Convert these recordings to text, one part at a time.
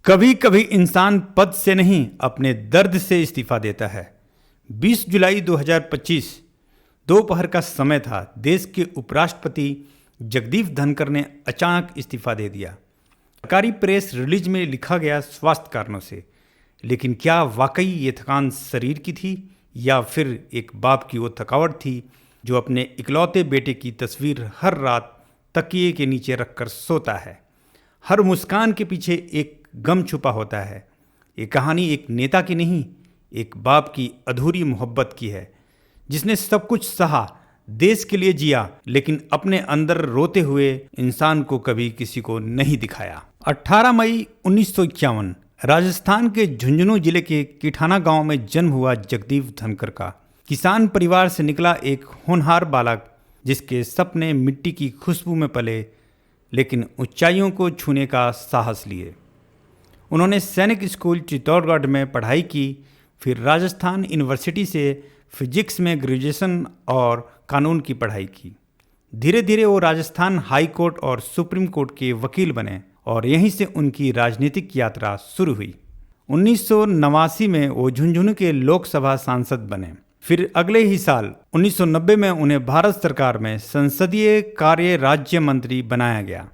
कभी कभी इंसान पद से नहीं अपने दर्द से इस्तीफा देता है। 20 जुलाई 2025 दोपहर का समय था। देश के उपराष्ट्रपति जगदीप धनखड़ ने अचानक इस्तीफा दे दिया। सरकारी प्रेस रिलीज में लिखा गया स्वास्थ्य कारणों से। लेकिन क्या वाकई ये थकान शरीर की थी या फिर एक बाप की वो थकावट थी जो अपने इकलौते बेटे की तस्वीर हर रात तकिए के नीचे रखकर सोता है। हर मुस्कान के पीछे एक गम छुपा होता है। ये कहानी एक नेता की नहीं, एक बाप की अधूरी मोहब्बत की है, जिसने सब कुछ सहा, देश के लिए जिया, लेकिन अपने अंदर रोते हुए इंसान को कभी किसी को नहीं दिखाया। 18 मई 1951 राजस्थान के झुंझुनू जिले के किठाना गांव में जन्म हुआ जगदीप धनखड़ का। किसान परिवार से निकला एक होनहार बालक, जिसके सपने मिट्टी की खुशबू में पले लेकिन ऊंचाइयों को छूने का साहस लिए। उन्होंने सैनिक स्कूल चित्तौड़गढ़ में पढ़ाई की, फिर राजस्थान यूनिवर्सिटी से फिजिक्स में ग्रेजुएशन और कानून की पढ़ाई की। धीरे धीरे वो राजस्थान हाई कोर्ट और सुप्रीम कोर्ट के वकील बने और यहीं से उनकी राजनीतिक यात्रा शुरू हुई। 1989 में वो झुंझुनू के लोकसभा सांसद बने। फिर अगले ही साल 1990 में उन्हें भारत सरकार में संसदीय कार्य राज्य मंत्री बनाया गया।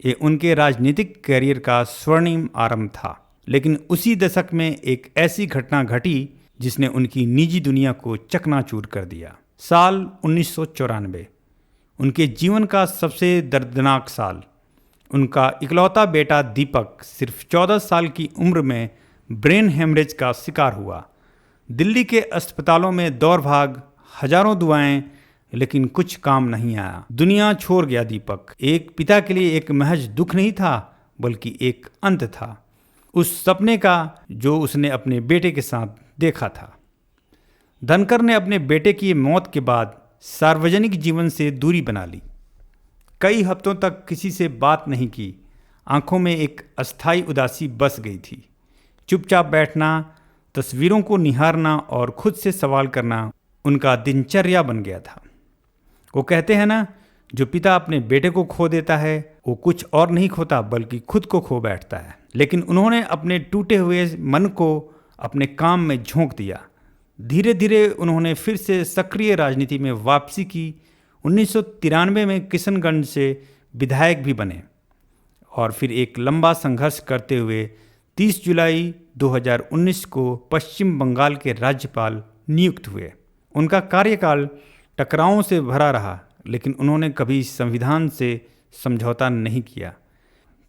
ये उनके राजनीतिक करियर का स्वर्णिम आरंभ था। लेकिन उसी दशक में एक ऐसी घटना घटी जिसने उनकी निजी दुनिया को चकनाचूर कर दिया। साल 1994 उनके जीवन का सबसे दर्दनाक साल। उनका इकलौता बेटा दीपक सिर्फ 14 साल की उम्र में ब्रेन हेमरेज का शिकार हुआ। दिल्ली के अस्पतालों में दौड़ भाग, हजारों दुआएं, लेकिन कुछ काम नहीं आया। दुनिया छोड़ गया दीपक। एक पिता के लिए एक महज दुख नहीं था, बल्कि एक अंत था उस सपने का जो उसने अपने बेटे के साथ देखा था। धनखड़ ने अपने बेटे की मौत के बाद सार्वजनिक जीवन से दूरी बना ली। कई हफ्तों तक किसी से बात नहीं की। आंखों में एक अस्थायी उदासी बस गई थी। चुपचाप बैठना, तस्वीरों को निहारना और खुद से सवाल करना उनका दिनचर्या बन गया था। वो कहते हैं ना, जो पिता अपने बेटे को खो देता है वो कुछ और नहीं खोता बल्कि खुद को खो बैठता है। लेकिन उन्होंने अपने टूटे हुए मन को अपने काम में झोंक दिया। धीरे धीरे उन्होंने फिर से सक्रिय राजनीति में वापसी की। 1993 में किशनगंज से विधायक भी बने और फिर एक लंबा संघर्ष करते हुए 30 जुलाई 2019 को पश्चिम बंगाल के राज्यपाल नियुक्त हुए। उनका कार्यकाल टकरावों से भरा रहा, लेकिन उन्होंने कभी संविधान से समझौता नहीं किया।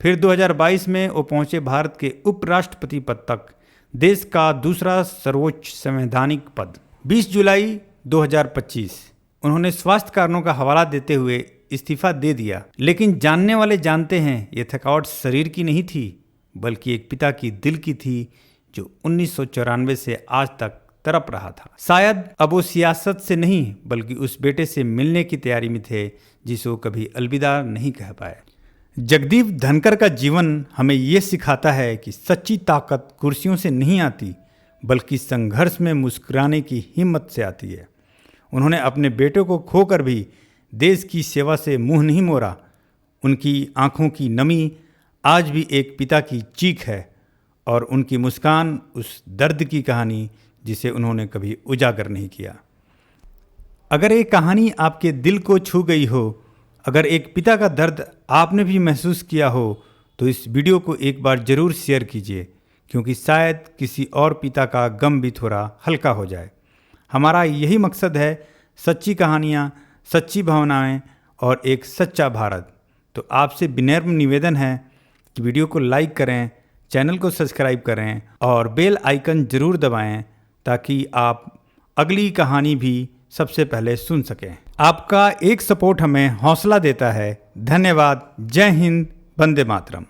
फिर 2022 में वो पहुंचे भारत के उपराष्ट्रपति पद तक, देश का दूसरा सर्वोच्च संवैधानिक पद। 20 जुलाई 2025 उन्होंने स्वास्थ्य कारणों का हवाला देते हुए इस्तीफा दे दिया। लेकिन जानने वाले जानते हैं ये थकावट शरीर की नहीं थी, बल्कि एक पिता की दिल की थी जो 1994 से आज तक तड़प रहा था। शायद अब वो सियासत से नहीं बल्कि उस बेटे से मिलने की तैयारी में थे जिसे वो कभी अलविदा नहीं कह पाए। जगदीप धनखड़ का जीवन हमें ये सिखाता है कि सच्ची ताकत कुर्सियों से नहीं आती बल्कि संघर्ष में मुस्कुराने की हिम्मत से आती है। उन्होंने अपने बेटे को खोकर भी देश की सेवा से मुंह नहीं मोड़ा। उनकी आंखों की नमी आज भी एक पिता की चीख है और उनकी मुस्कान उस दर्द की कहानी जिसे उन्होंने कभी उजागर नहीं किया। अगर ये कहानी आपके दिल को छू गई हो, अगर एक पिता का दर्द आपने भी महसूस किया हो, तो इस वीडियो को एक बार ज़रूर शेयर कीजिए, क्योंकि शायद किसी और पिता का गम भी थोड़ा हल्का हो जाए। हमारा यही मकसद है, सच्ची कहानियाँ, सच्ची भावनाएं और एक सच्चा भारत। तो आपसे विनम्र निवेदन है कि वीडियो को लाइक करें, चैनल को सब्सक्राइब करें और बेल आइकन ज़रूर दबाएं ताकि आप अगली कहानी भी सबसे पहले सुन सकें। आपका एक सपोर्ट हमें हौसला देता है। धन्यवाद। जय हिंद। वंदे मातरम।